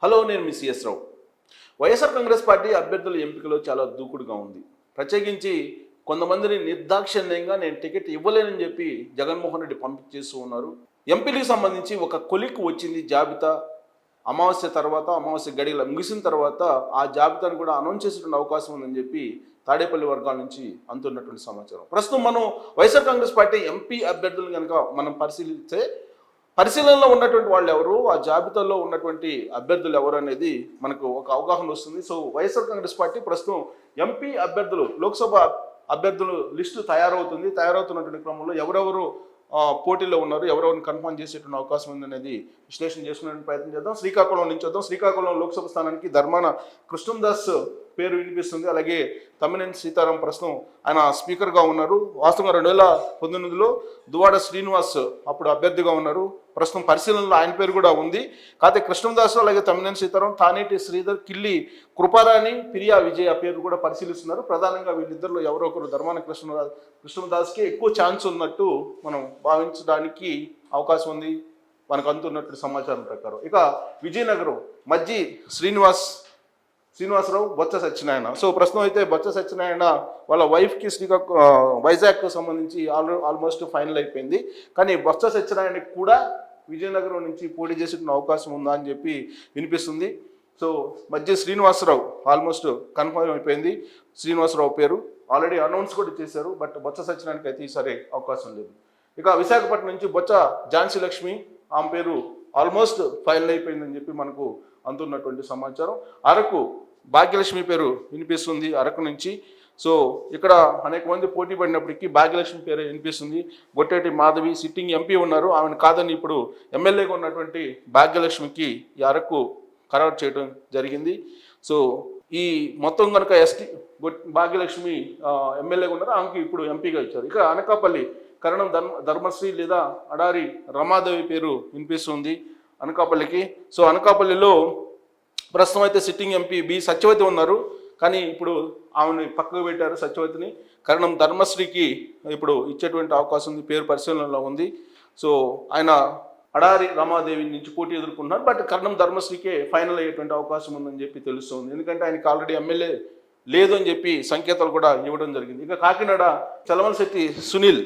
Hello, నేను మీ CS రావు. YSR Congress party అభ్యర్థుల ఎంపికలో చాలా దూకుడుగా ఉంది. ప్రత్యేకించి కొంతమందిని నిర్దాక్షిణ్యంగా నేను టికెట్ ఇవ్వలేనని చెప్పి జగన్మోహన్ రెడ్డి పంపించేస్తూ ఉన్నారు. ఎంపీలకు సంబంధించి ఒక కొలిక్కు వచ్చింది జాబితా. అమావాస్య గడియల ముగిసిన తర్వాత ఆ జాబితాను కూడా అనౌన్స్ చేసేటువంటి అవకాశం ఉందని చెప్పి తాడేపల్లి వర్గాల నుంచి అందుతున్నటువంటి సమాచారం. ప్రస్తుతం మనం వైఎస్ఆర్ కాంగ్రెస్ పార్టీ ఎంపీ అభ్యర్థులను కనుక మనం పరిశీలనలో ఉన్నటువంటి వాళ్ళు ఎవరు, ఆ జాబితాలో ఉన్నటువంటి అభ్యర్థులు ఎవరు అనేది మనకు ఒక అవగాహన వస్తుంది. సో వైఎస్ఆర్ కాంగ్రెస్ పార్టీ ప్రస్తుతం ఎంపీ అభ్యర్థులు, లోక్సభ అభ్యర్థులు లిస్టు తయారవుతున్నటువంటి క్రమంలో ఎవరెవరు పోటీలో ఉన్నారు, ఎవరెవరిని కన్ఫర్మ్ చేసేటువంటి అవకాశం ఉందనేది విశ్లేషణ చేసుకునే ప్రయత్నం చేద్దాం. శ్రీకాకుళం నుంచి వద్దాం. శ్రీకాకుళం లోక్సభ స్థానానికి ధర్మాన కృష్ణందాస్ పేరు వినిపిస్తుంది. అలాగే తమ్మినేని సీతారాం ప్రస్తుతం ఆయన స్పీకర్గా ఉన్నారు. వాస్తవంగా 2019లో దువాడ శ్రీనివాస్ అప్పుడు అభ్యర్థిగా ఉన్నారు. ప్రస్తుతం పరిశీలనలో ఆయన పేరు కూడా ఉంది. కాకపోతే కృష్ణందాస్ అలాగే తమ్మినేని సీతారాం, తానేటి శ్రీధర్, కిల్లి కృపారాణి, పిరియా విజయ్ పేరు కూడా పరిశీలిస్తున్నారు. ప్రధానంగా వీళ్ళిద్దరిలో ఎవరో ఒకరు ధర్మాన కృష్ణదాస్కి ఎక్కువ ఛాన్స్ ఉన్నట్టు మనం భావించడానికి అవకాశం ఉంది మనకు అందుతున్నట్టు సమాచారం ప్రకారం. ఇక విజయనగరం మజ్జి శ్రీనివాసరావు, బొత్స సత్యనారాయణ. సో ప్రస్తుతం అయితే బొత్స సత్యనారాయణ వాళ్ళ వైఫ్కి వైజాగ్కు సంబంధించి ఆల్మోస్ట్ ఫైనల్ అయిపోయింది. కానీ బొత్స సత్యనారాయణకి కూడా విజయనగరం నుంచి పోటీ చేసే అవకాశం ఉందా అని చెప్పి వినిపిస్తుంది. సో మధ్య శ్రీనివాసరావు ఆల్మోస్ట్ కన్ఫర్మ్ అయిపోయింది. శ్రీనివాసరావు పేరు ఆల్రెడీ అనౌన్స్ కూడా చేశారు. బట్ బొత్స సత్యనారాయణకి అయితే ఈసారి అవకాశం లేదు. ఇక విశాఖపట్నం నుంచి బొత్స ఝాన్సీ లక్ష్మి, ఆమె పేరు ఆల్మోస్ట్ ఫైనల్ అయిపోయిందని చెప్పి మనకు అందుతున్నటువంటి సమాచారం. అరకు భాగ్యలక్ష్మి పేరు వినిపిస్తుంది అరకు నుంచి. సో ఇక్కడ అనేక మంది పోటీ పడినప్పటికీ భాగ్యలక్ష్మి పేరు వినిపిస్తుంది. గొట్టేటి మాధవి సిట్టింగ్ ఎంపీ ఉన్నారు, ఆమెను కాదని ఇప్పుడు ఎమ్మెల్యేగా ఉన్నటువంటి భాగ్యలక్ష్మికి ఈ అరకు ఖరారు చేయడం జరిగింది. సో ఈ మొత్తం కనుక భాగ్యలక్ష్మి ఎమ్మెల్యేగా ఉన్నారు, ఆమెకి ఇప్పుడు ఎంపీగా ఇచ్చారు. ఇక అనకాపల్లి కరణం ధర్మశ్రీ లేదా అడారి రమాదేవి పేరు వినిపిస్తుంది అనకాపల్లికి. సో అనకాపల్లిలో ప్రస్తుతం అయితే సిట్టింగ్ ఎంపీ బి సత్యవతి ఉన్నారు, కానీ ఇప్పుడు ఆమెను పక్కకు పెట్టారు సత్యవతిని. కరణం ధర్మశ్రీకి ఇప్పుడు ఇచ్చేటువంటి అవకాశం ఉంది, పేరు పరిశీలనలో ఉంది. సో ఆయన అడారి రమాదేవి నుంచి పోటీ ఎదుర్కొన్నారు. బట్ కరణం ధర్మశ్రీకే ఫైనల్ అయ్యేటువంటి అవకాశం ఉందని చెప్పి తెలుస్తుంది. ఎందుకంటే ఆయనకి ఆల్రెడీ ఎమ్మెల్యే లేదు అని చెప్పి సంకేతాలు కూడా ఇవ్వడం జరిగింది. ఇక కాకినాడ చలమలశెట్టి సునీల్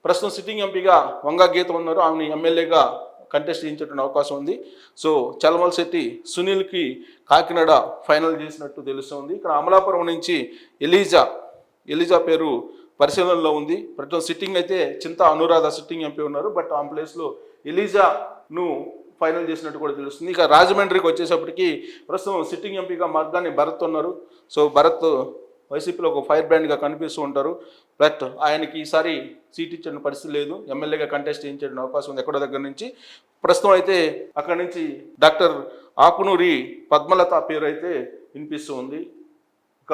ప్రస్తుతం సిట్టింగ్ ఎంపీగా వంగా గీత ఉన్నారు, ఆమెని ఎమ్మెల్యేగా కంటెస్ట్ చేయించేటువంటి అవకాశం ఉంది. సో చలమలశెట్టి సునీల్కి కాకినాడ ఫైనల్ చేసినట్టు తెలుస్తుంది. ఇక్కడ అమలాపురం నుంచి ఎలీజా పేరు పరిశీలనలో ఉంది. ప్రస్తుతం సిట్టింగ్ అయితే చింత అనురాధ సిట్టింగ్ ఎంపీ ఉన్నారు, బట్ ఆ ప్లేస్లో ఎలీజాను ఫైనల్ చేసినట్టు కూడా తెలుస్తుంది. ఇక రాజమండ్రికి వచ్చేసప్పటికి ప్రస్తుతం సిట్టింగ్ ఎంపీగా మార్గాన్ని భరత్ ఉన్నారు. సో భరత్ వైసీపీలో ఒక ఫైర్ బ్రాండ్గా కనిపిస్తూ ఉంటారు. బట్ ఆయనకి ఈసారి సీట్ ఇచ్చిన పరిస్థితి లేదు, ఎమ్మెల్యేగా కంటెస్ట్ చేయించే అవకాశం ఉంది ఎక్కడో దగ్గర నుంచి. ప్రస్తుతం అయితే అక్కడి నుంచి డాక్టర్ ఆకునూరి పద్మలత పేరు అయితే వినిపిస్తూ ఉంది. ఇక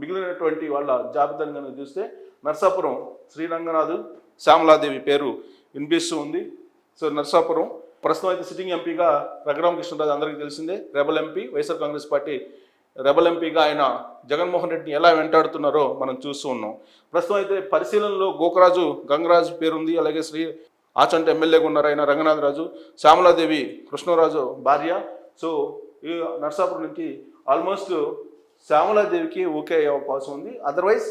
మిగిలినటువంటి వాళ్ళ జాబితాను కనుక చూస్తే నర్సాపురం శ్రీరంగనాథ్, శ్యామలాదేవి పేరు వినిపిస్తూ ఉంది. సో నర్సాపురం ప్రస్తుతం అయితే సిట్టింగ్ ఎంపీగా రఘురామకృష్ణరాజు అందరికీ తెలిసిందే, rebel MP, YSR Congress party rebel ఎంపీగా ఆయన జగన్మోహన్ రెడ్డిని ఎలా వెంటాడుతున్నారో మనం చూస్తూ ఉన్నాం. ప్రస్తుతం అయితే పరిశీలనలో గోకరాజు గంగరాజు పేరుంది, అలాగే ఆచంట ఎమ్మెల్యేగా ఉన్నారు ఆయన రంగనాథరాజు, శ్యామలాదేవి కృష్ణరాజు భార్య. సో ఈ నర్సాపురం నుంచి ఆల్మోస్ట్ శ్యామలాదేవికి ఓకే అయ్యే అవకాశం ఉంది. అదర్వైజ్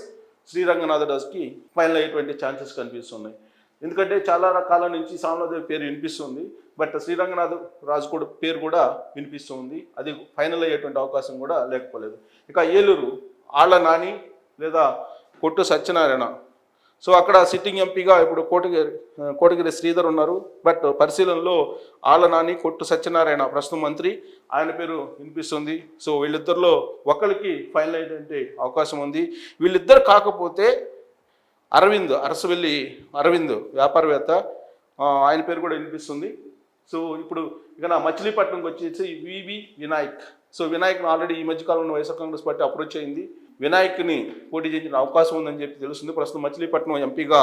శ్రీరంగనాథరాజుకి ఫైనల్ అయ్యేటువంటి ఛాన్సెస్ కనిపిస్తున్నాయి. ఎందుకంటే చాలా రకాల నుంచి శ్యామలాదేవి పేరు వినిపిస్తుంది, బట్ శ్రీరంగనాథ్ రాజు కూడా పేరు కూడా వినిపిస్తుంది. అది ఫైనల్ అయ్యేటువంటి అవకాశం కూడా లేకపోలేదు. ఇక ఏలూరు ఆళ్ల నాని లేదా కొట్టు సత్యనారాయణ. సో అక్కడ సిట్టింగ్ ఎంపీగా ఇప్పుడు కోటగిరి శ్రీధర్ ఉన్నారు, బట్ పరిశీలనలో ఆళ్ల నాని, కొట్టు సత్యనారాయణ ప్రస్తుతం మంత్రి, ఆయన పేరు వినిపిస్తుంది. సో వీళ్ళిద్దరిలో ఒకరికి ఫైనల్ అయ్యేటువంటి అవకాశం ఉంది. వీళ్ళిద్దరు కాకపోతే అరసవెల్లి అరవింద్ వ్యాపారవేత్త, ఆయన పేరు కూడా వినిపిస్తుంది. సో ఇప్పుడు ఇక నా మచిలీపట్నంకి వచ్చేసి వివి వినాయక్. సో వినాయక్ని ఆల్రెడీ ఈ మధ్యకాలంలో వైఎస్ఆర్ కాంగ్రెస్ పార్టీ అప్రోచ్ అయింది, వినాయక్ని పోటీ చేసిన అవకాశం ఉందని చెప్పి తెలుస్తుంది. ప్రస్తుతం మచిలీపట్నం ఎంపీగా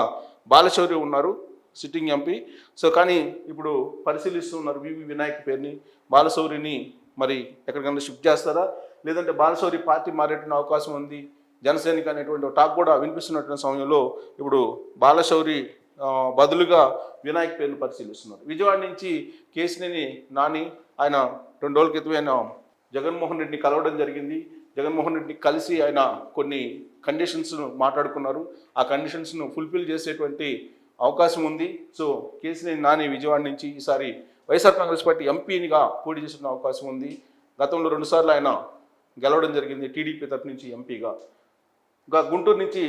బాలశౌరి ఉన్నారు, సిట్టింగ్ ఎంపీ. సో కానీ ఇప్పుడు పరిశీలిస్తున్నారు వివి వినాయక్ పేరుని, బాలశౌరిని మరి ఎక్కడికైనా షిఫ్ట్ చేస్తారా, లేదంటే బాలశౌరి పార్టీ మారేటువంటి అవకాశం ఉంది, జనసేనకి అనేటువంటి టాక్ కూడా వినిపిస్తున్నటువంటి సమయంలో ఇప్పుడు బాలశౌరి బదులుగా వినాయక్ పేరును పరిశీలిస్తున్నారు. విజయవాడ నుంచి కేసినేని నాని, ఆయన 2 రోజుల క్రితం ఆయన జగన్మోహన్ రెడ్డిని కలవడం జరిగింది. జగన్మోహన్ రెడ్డిని కలిసి ఆయన కొన్ని కండిషన్స్ను మాట్లాడుకున్నారు. ఆ కండిషన్స్ను ఫుల్ఫిల్ చేసేటువంటి అవకాశం ఉంది. సో కేశినేని నాని విజయవాడ నుంచి ఈసారి వైఎస్ఆర్ కాంగ్రెస్ పార్టీ ఎంపీనిగా పోటీ చేసిన అవకాశం ఉంది. గతంలో 2 సార్లు ఆయన గెలవడం జరిగింది టీడీపీ తరఫు నుంచి ఎంపీగా. ఇంకా గుంటూరు నుంచి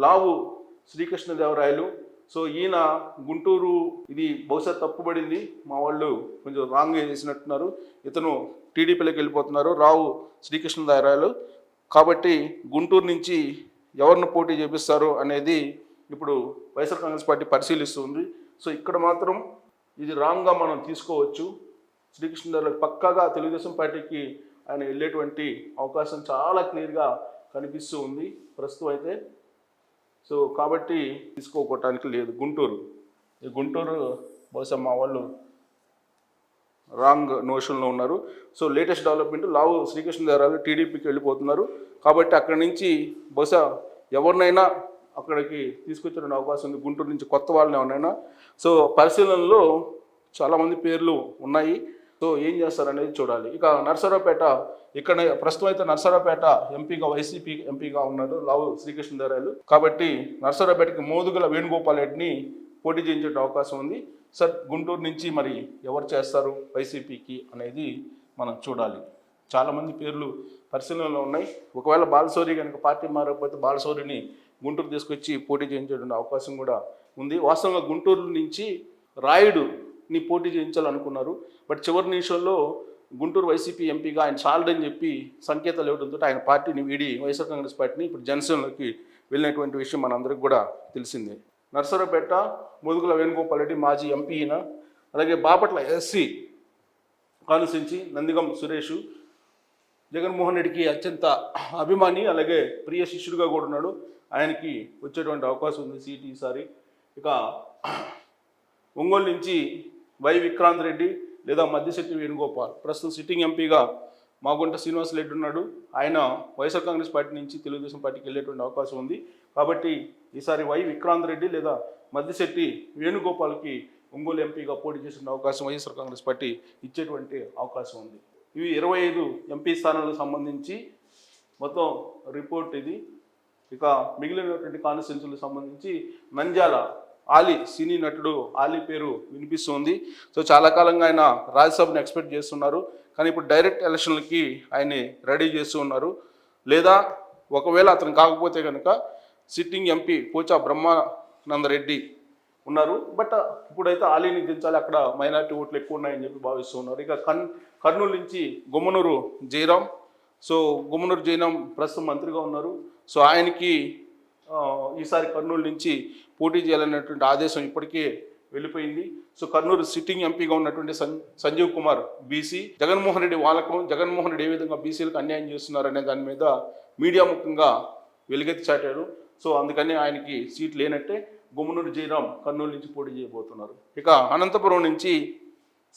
లావు శ్రీకృష్ణదేవరాయలు. సో ఈయన గుంటూరు ఇది బహుశా తప్పుబడింది, మా వాళ్ళు కొంచెం రాంగ్ చేసినట్టున్నారు. ఇతను టీడీపీలోకి వెళ్ళిపోతున్నారు రావు శ్రీకృష్ణదేవరాయలు. కాబట్టి గుంటూరు నుంచి ఎవరిని పోటీ చేపిస్తారు అనేది ఇప్పుడు వైఎస్ఆర్ కాంగ్రెస్ పార్టీ పరిశీలిస్తుంది. సో ఇక్కడ మాత్రం ఇది రాంగ్గా మనం తీసుకోవచ్చు. శ్రీకృష్ణదేవరాయలు పక్కాగా తెలుగుదేశం పార్టీకి ఆయన వెళ్ళేటువంటి అవకాశం చాలా క్లియర్గా కనిపిస్తూ ఉంది ప్రస్తుతం అయితే. సో కాబట్టి తీసుకోవటానికి లేదు. ఈ గుంటూరు బహుశా మా వాళ్ళు రాంగ్ నోషన్లో ఉన్నారు. సో లేటెస్ట్ డెవలప్మెంట్ లావు శ్రీకృష్ణదేవరాయలు టీడీపీకి వెళ్ళిపోతున్నారు. కాబట్టి అక్కడి నుంచి బహుశా ఎవరినైనా అక్కడికి తీసుకొచ్చే అవకాశం ఉంది, గుంటూరు నుంచి కొత్త వాళ్ళని ఎవరైనా. సో పరిశీలనలో చాలామంది పేర్లు ఉన్నాయి. సో ఏం చేస్తారనేది చూడాలి. ఇక నరసరావుపేట, ఇక్కడ ప్రస్తుతం అయితే నరసరావుపేట ఎంపీగా వైసీపీ ఎంపీగా ఉన్నారు లావు శ్రీకృష్ణదేవరాయలు. కాబట్టి నరసరావుపేటకి మోదుగుల వేణుగోపాల్ రెడ్డిని పోటీ చేయించే అవకాశం ఉంది. సార్ గుంటూరు నుంచి మరి ఎవరు చేస్తారు వైసీపీకి అనేది మనం చూడాలి. చాలామంది పేర్లు పరిశీలనలో ఉన్నాయి. ఒకవేళ బాలశౌరి కనుక పార్టీ మారకపోతే బాలశౌరిని గుంటూరు తీసుకొచ్చి పోటీ చేయించే అవకాశం కూడా ఉంది. వాస్తవంగా గుంటూరు నుంచి రాయుడుని పోటీ చేయించాలనుకున్నారు. బట్ చివరి నిమిషంలో గుంటూరు వైసీపీ ఎంపీగా ఆయన చాలడని చెప్పి సంకేతాలు ఇవ్వడంతో ఆయన పార్టీని వీడి వైఎస్ఆర్ కాంగ్రెస్ పార్టీని ఇప్పుడు జనసేనలోకి వెళ్ళినటువంటి విషయం మనందరికీ కూడా తెలిసిందే. నరసరావుపేట మోదుగుల వేణుగోపాల్ రెడ్డి మాజీ ఎంపీ ఈయన. అలాగే బాపట్ల ఎస్సీ కాన్స్టిట్యున్సీ నందిగం సురేష్ జగన్మోహన్ రెడ్డికి అత్యంత అభిమాని, అలాగే ప్రియ శిష్యుడిగా కూడా ఉన్నాడు. ఆయనకి వచ్చేటువంటి అవకాశం ఉంది సీట్ ఈసారి. ఇక ఒంగోలు నుంచి వై విక్రాంత్ రెడ్డి లేదా మద్దిశెట్టి వేణుగోపాల్, ప్రస్తుతం సిట్టింగ్ ఎంపీగా మాగుంట శ్రీనివాస్ రెడ్డి ఉన్నాడు. ఆయన వైఎస్ఆర్ కాంగ్రెస్ పార్టీ నుంచి తెలుగుదేశం పార్టీకి వెళ్ళేటువంటి అవకాశం ఉంది. కాబట్టి ఈసారి వై విక్రాంత్ రెడ్డి లేదా మద్దిశెట్టి వేణుగోపాల్కి ఒంగోలు ఎంపీగా పోటీ చేసిన అవకాశం వైఎస్ఆర్ కాంగ్రెస్ పార్టీ ఇచ్చేటువంటి అవకాశం ఉంది. ఇవి 25 ఎంపీ స్థానాలకు సంబంధించి మొత్తం రిపోర్ట్ ఇది. ఇక మిగిలినటువంటి కాన్స్టిట్యున్సీలకు సంబంధించి నంద్యాల ఆలీ, సినీ నటుడు ఆలీ పేరు వినిపిస్తుంది. సో చాలా కాలంగా ఆయన రాజ్యసభను ఎక్స్పెక్ట్ చేస్తున్నారు, కానీ ఇప్పుడు డైరెక్ట్ ఎలక్షన్లకి ఆయన్ని రెడీ చేస్తూ ఉన్నారు. లేదా ఒకవేళ అతను కాకపోతే కనుక సిట్టింగ్ ఎంపీ పోచా బ్రహ్మానందరెడ్డి ఉన్నారు. బట్ ఇప్పుడైతే ఆలీని దించాలి, అక్కడ మైనారిటీ ఓట్లు ఎక్కువ ఉన్నాయని చెప్పి భావిస్తూ ఉన్నారు. ఇక కర్నూలు నుంచి గుమ్మనూరు జయరాం. సో గుమ్మనూరు జయరాం ప్రస్తుతం మంత్రిగా ఉన్నారు. సో ఆయనకి ఈసారి కర్నూలు నుంచి పోటీ చేయాలనేటువంటి ఆదేశం ఇప్పటికే వెళ్ళిపోయింది. సో కర్నూలు సిట్టింగ్ ఎంపీగా ఉన్నటువంటి సంజీవ్ కుమార్ బీసీ. జగన్మోహన్ రెడ్డి వాలకం, జగన్మోహన్ రెడ్డి ఏ విధంగా బీసీలకు అన్యాయం చేస్తున్నారనే దాని మీద మీడియా ముఖ్యంగా వెలుగెత్తి చాటారు. సో అందుకని ఆయనకి సీట్ లేనట్టే గుమ్మనూరు జయరాం కర్నూలు నుంచి పోటీ చేయబోతున్నారు. ఇక అనంతపురం నుంచి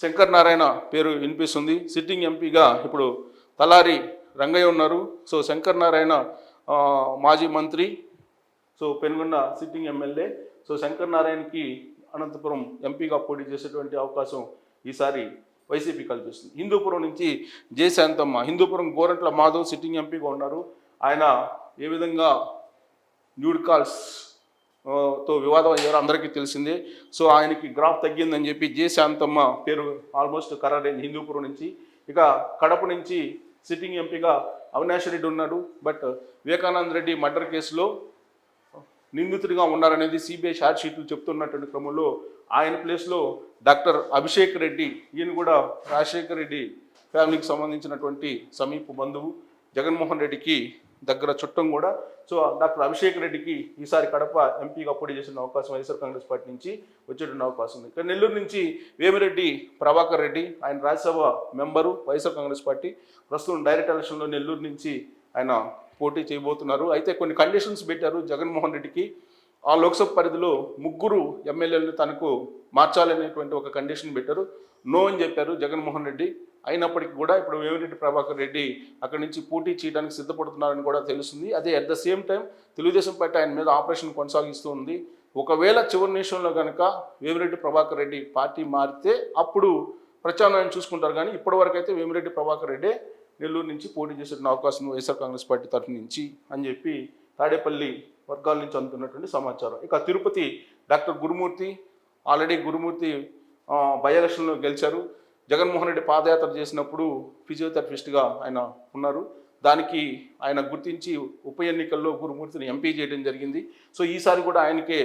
శంకర్ నారాయణ పేరు వినిపిస్తుంది. సిట్టింగ్ ఎంపీగా ఇప్పుడు తలారి రంగయ్య ఉన్నారు. సో శంకర్ నారాయణ మాజీ మంత్రి, so Penukonda sitting MLA. So Shankar నారాయణకి అనంతపురం ఎంపీగా పోటీ చేసేటువంటి అవకాశం ఈసారి వైసీపీ కల్పిస్తుంది. హిందూపురం నుంచి జె శాంతమ్మ. హిందూపురం గోరంట్ల మాధవ్ సిట్టింగ్ ఎంపీగా ఉన్నారు. ఆయన ఏ విధంగా న్యూడ్ కాల్స్ తో వివాదం అయ్యారో అందరికీ తెలిసిందే. సో ఆయనకి గ్రాఫ్ తగ్గిందని చెప్పి జె శాంతమ్మ పేరు ఆల్మోస్ట్ ఖరారైంది హిందూపురం నుంచి. ఇక కడప నుంచి సిట్టింగ్ ఎంపీగా అవినాష్ రెడ్డి ఉన్నాడు. బట్ వివేకానంద రెడ్డి మర్డర్ కేసులో నిందితుడిగా ఉన్నారనేది సిబిఐ ఛార్జ్ షీట్లు చెప్తున్నటువంటి క్రమంలో ఆయన ప్లేస్లో డాక్టర్ అభిషేక్ రెడ్డి, ఈయన కూడా రాజశేఖర్ రెడ్డి ఫ్యామిలీకి సంబంధించినటువంటి సమీప బంధువు, జగన్మోహన్ రెడ్డికి దగ్గర చుట్టం కూడా. సో డాక్టర్ అభిషేక్ రెడ్డికి ఈసారి కడప ఎంపీగా పోటీ చేసిన అవకాశం వైఎస్ఆర్ కాంగ్రెస్ పార్టీ నుంచి వచ్చేటువంటి అవకాశం ఉంది. ఇక్కడ నెల్లూరు నుంచి వేమిరెడ్డి ప్రభాకర్ రెడ్డి, ఆయన రాజ్యసభ మెంబరు వైఎస్ఆర్ కాంగ్రెస్ పార్టీ. ప్రస్తుతం డైరెక్ట్ ఎలక్షన్లో నెల్లూరు నుంచి ఆయన పోటీ చేయబోతున్నారు. అయితే కొన్ని కండిషన్స్ పెట్టారు జగన్మోహన్ రెడ్డికి. ఆ లోక్సభ పరిధిలో 3 ఎమ్మెల్యేలను తనకు మార్చాలనేటువంటి ఒక కండిషన్ పెట్టారు. నో అని చెప్పారు జగన్మోహన్ రెడ్డి. అయినప్పటికీ కూడా ఇప్పుడు వేమిరెడ్డి ప్రభాకర్ రెడ్డి అక్కడి నుంచి పోటీ చేయడానికి సిద్ధపడుతున్నారని కూడా తెలుస్తుంది. అదే at the same time Telugu Desam party ఆయన మీద ఆపరేషన్ కొనసాగిస్తూ ఉంది. ఒకవేళ చివరి నిమిషంలో కనుక వేమిరెడ్డి ప్రభాకర్ రెడ్డి పార్టీ మారితే అప్పుడు ప్రత్యామ్నాయం చూసుకుంటారు. కానీ ఇప్పటివరకు అయితే వేమిరెడ్డి ప్రభాకర్ రెడ్డి నెల్లూరు నుంచి పోటీ చేసే అవకాశం వైఎస్ఆర్ కాంగ్రెస్ పార్టీ తరఫు నుంచి అని చెప్పి తాడేపల్లి వర్గాల నుంచి అందుతున్నటువంటి సమాచారం. ఇక Tirupati doctor Gurumurthy already Gurumurthy by ఎలక్షన్లో గెలిచారు. జగన్మోహన్ రెడ్డి పాదయాత్ర చేసినప్పుడు ఫిజియోథెరపిస్ట్గా ఆయన ఉన్నారు. దానికి ఆయన గుర్తించి ఉప ఎన్నికల్లో గురుమూర్తిని ఎంపీ చేయడం జరిగింది. సో ఈసారి కూడా ఆయనకే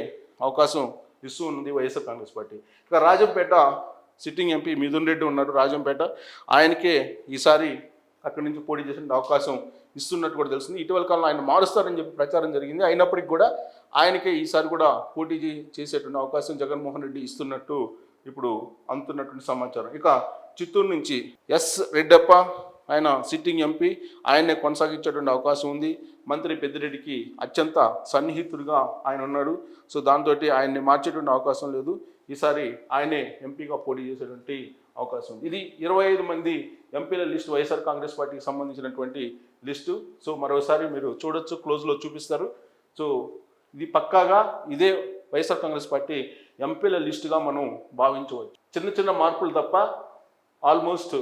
అవకాశం ఇస్తూ ఉంది వైఎస్ఆర్ కాంగ్రెస్ పార్టీ. ఇక రాజంపేట సిట్టింగ్ ఎంపీ మిథున్ రెడ్డి ఉన్నారు రాజంపేట, ఆయనకే ఈసారి అక్కడి నుంచి పోటీ చేసే అవకాశం ఇస్తున్నట్టు కూడా తెలిసింది. ఇటీవల కాలంలో ఆయన మారుస్తారని చెప్పి ప్రచారం జరిగింది. అయినప్పటికీ కూడా ఆయనకే ఈసారి కూడా పోటీ చేసేటువంటి అవకాశం జగన్మోహన్ రెడ్డి ఇస్తున్నట్టు ఇప్పుడు అందుతున్నటువంటి సమాచారం. ఇక చిత్తూరు నుంచి ఎస్ రెడ్డప్ప, ఆయన సిట్టింగ్ ఎంపీ, ఆయన్నే కొనసాగించేటువంటి అవకాశం ఉంది. మంత్రి పెద్దిరెడ్డికి అత్యంత సన్నిహితుడిగా ఆయన ఉన్నాడు. సో దాంతో ఆయన్ని మార్చేటువంటి అవకాశం లేదు. ఈసారి ఆయనే ఎంపీగా పోటీ చేసేటువంటి అవకాశం ఉంది. ఇది 25 మంది ఎంపీల లిస్టు వైఎస్ఆర్ కాంగ్రెస్ పార్టీకి సంబంధించినటువంటి లిస్టు. సో మరోసారి మీరు చూడొచ్చు, క్లోజ్లో చూపిస్తారు. సో ఇది పక్కాగా ఇదే వైఎస్ఆర్ కాంగ్రెస్ పార్టీ ఎంపీల లిస్టుగా మనం భావించవచ్చు. చిన్న చిన్న మార్పులు తప్ప ఆల్మోస్ట్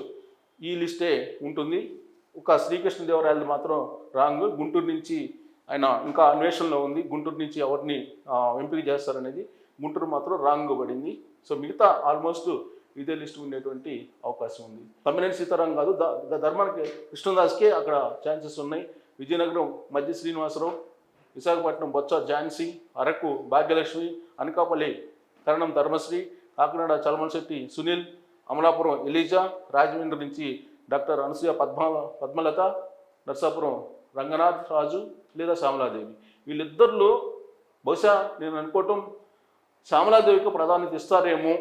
ఈ లిస్టే ఉంటుంది. ఒక శ్రీకృష్ణదేవరాయలు మాత్రం రాంగ్. గుంటూరు నుంచి ఆయన ఇంకా అన్వేషణలో ఉంది. గుంటూరు నుంచి ఎవరిని ఎంపిక చేస్తారనేది గుంటూరు మాత్రం రాంగ్ పడింది. సో మిగతా ఆల్మోస్ట్ ఇదే లిస్ట్ ఉండేటువంటి అవకాశం ఉంది. తమ్మినేని సీతారాం కాదు, ధర్మానికి కృష్ణదాస్కే అక్కడ ఛాన్సెస్ ఉన్నాయి. విజయనగరం మధ్య శ్రీనివాసరావు, విశాఖపట్నం బొత్స ఝాన్సీ, అరకు భాగ్యలక్ష్మి, అనకాపల్లి కరణం ధర్మశ్రీ, కాకినాడ చలమలశెట్టి సునీల్, అమలాపురం ఎలీజా, రాజమండ్రి నుంచి డాక్టర్ అనసూయ పద్మలత, నర్సాపురం రంగనాథ్ రాజు లేదా శ్యామలాదేవి. వీళ్ళిద్దరిలో బహుశా నేను అనుకోవటం శ్యామలాదేవికి ప్రాధాన్యత ఇస్తారేమో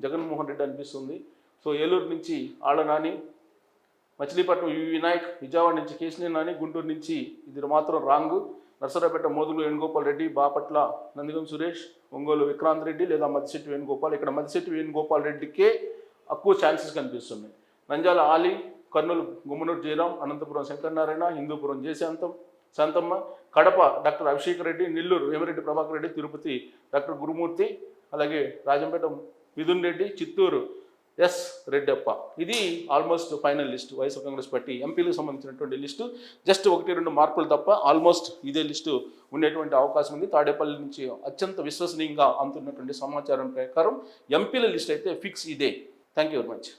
జగన్మోహన్ రెడ్డి అనిపిస్తుంది. సో ఏలూరు నుంచి ఆళ్ళనాని, మచిలీపట్నం వినాయక్, విజయవాడ నుంచి కేశినేని నాని, గుంటూరు నుంచి ఇది మాత్రం రాంగ్. నర్సరావుపేట మోదులు వేణుగోపాల్ రెడ్డి, బాపట్ల నందిగం సురేష్, ఒంగోలు విక్రాంత్ రెడ్డి లేదా మద్దిశెట్టి వేణుగోపాల్. ఇక్కడ మద్దిశెట్టి వేణుగోపాల్ రెడ్డికే ఎక్కువ ఛాన్సెస్ కనిపిస్తున్నాయి. నంద్యాల ఆలి, కర్నూలు గుమ్మనూరు జయరాం, అనంతపురం శంకరనారాయణ, హిందూపురం శాంతమ్మ, కడప డాక్టర్ అభిషేక్ రెడ్డి, నెల్లూరు వేమిరెడ్డి ప్రభాకర్ రెడ్డి, తిరుపతి డాక్టర్ గురుమూర్తి, అలాగే రాజంపేట మిథున్ రెడ్డి, చిత్తూరు ఎస్ రెడ్డప్ప. ఇది almost final list YSR Congress party ఎంపీలకు సంబంధించినటువంటి లిస్టు. జస్ట్ 1-2 మార్పులు తప్ప ఆల్మోస్ట్ ఇదే లిస్టు ఉండేటువంటి అవకాశం ఉంది. తాడేపల్లి నుంచి అత్యంత విశ్వసనీయంగా అందుతున్నటువంటి సమాచారం ప్రకారం ఎంపీల లిస్ట్ అయితే ఫిక్స్ ఇదే. Thank you very much.